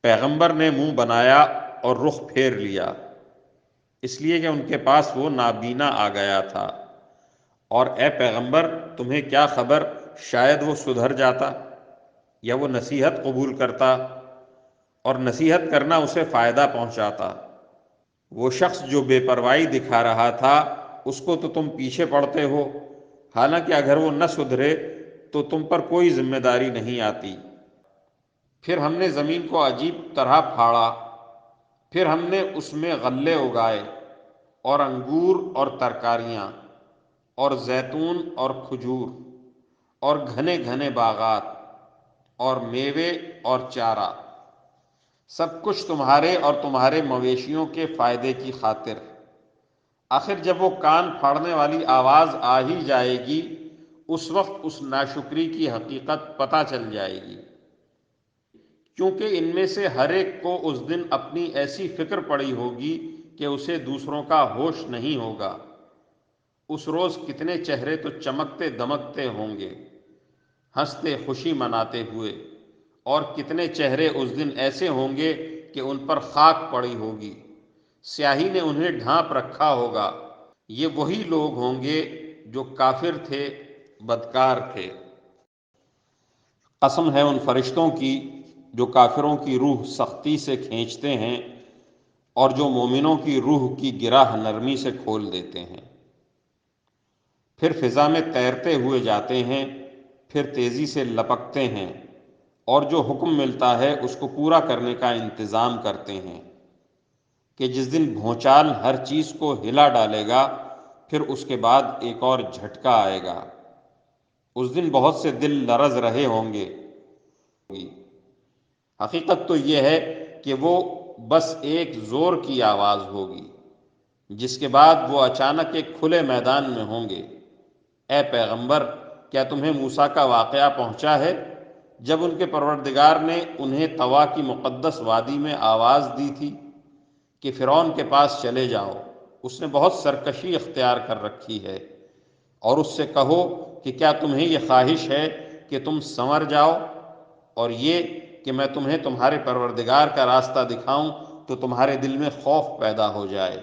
پیغمبر نے منہ بنایا اور رخ پھیر لیا، اس لیے کہ ان کے پاس وہ نابینا آ گیا تھا۔ اور اے پیغمبر تمہیں کیا خبر، شاید وہ سدھر جاتا یا وہ نصیحت قبول کرتا، اور نصیحت کرنا اسے فائدہ پہنچاتا۔ وہ شخص جو بے پرواہی دکھا رہا تھا اس کو تو تم پیچھے پڑتے ہو، حالانکہ اگر وہ نہ سدھرے تو تم پر کوئی ذمہ داری نہیں آتی۔ پھر ہم نے زمین کو عجیب طرح پھاڑا، پھر ہم نے اس میں غلے اگائے اور انگور اور ترکاریاں اور زیتون اور کھجور اور گھنے گھنے باغات اور میوے اور چارہ، سب کچھ تمہارے اور تمہارے مویشیوں کے فائدے کی خاطر۔ آخر جب وہ کان پھاڑنے والی آواز آ ہی جائے گی، اس وقت اس ناشکری کی حقیقت پتہ چل جائے گی، کیونکہ ان میں سے ہر ایک کو اس دن اپنی ایسی فکر پڑی ہوگی کہ اسے دوسروں کا ہوش نہیں ہوگا۔ اس روز کتنے چہرے تو چمکتے دمکتے ہوں گے، ہنستے خوشی مناتے ہوئے، اور کتنے چہرے اس دن ایسے ہوں گے کہ ان پر خاک پڑی ہوگی، سیاہی نے انہیں ڈھانپ رکھا ہوگا۔ یہ وہی لوگ ہوں گے جو کافر تھے، بدکار تھے۔ قسم ہے ان فرشتوں کی جو کافروں کی روح سختی سے کھینچتے ہیں اور جو مومنوں کی روح کی گرہ نرمی سے کھول دیتے ہیں۔ پھر فضا میں تیرتے ہوئے جاتے ہیں، پھر تیزی سے لپکتے ہیں، اور جو حکم ملتا ہے اس کو پورا کرنے کا انتظام کرتے ہیں، کہ جس دن بھونچال ہر چیز کو ہلا ڈالے گا، پھر اس کے بعد ایک اور جھٹکا آئے گا۔ اس دن بہت سے دل لرز رہے ہوں گے۔ حقیقت تو یہ ہے کہ وہ بس ایک زور کی آواز ہوگی، جس کے بعد وہ اچانک ایک کھلے میدان میں ہوں گے۔ اے پیغمبر کیا تمہیں موسیٰ کا واقعہ پہنچا ہے، جب ان کے پروردگار نے انہیں طوا کی مقدس وادی میں آواز دی تھی کہ فرعون کے پاس چلے جاؤ، اس نے بہت سرکشی اختیار کر رکھی ہے، اور اس سے کہو کہ کیا تمہیں یہ خواہش ہے کہ تم سنور جاؤ، اور یہ کہ میں تمہیں تمہارے پروردگار کا راستہ دکھاؤں تو تمہارے دل میں خوف پیدا ہو جائے۔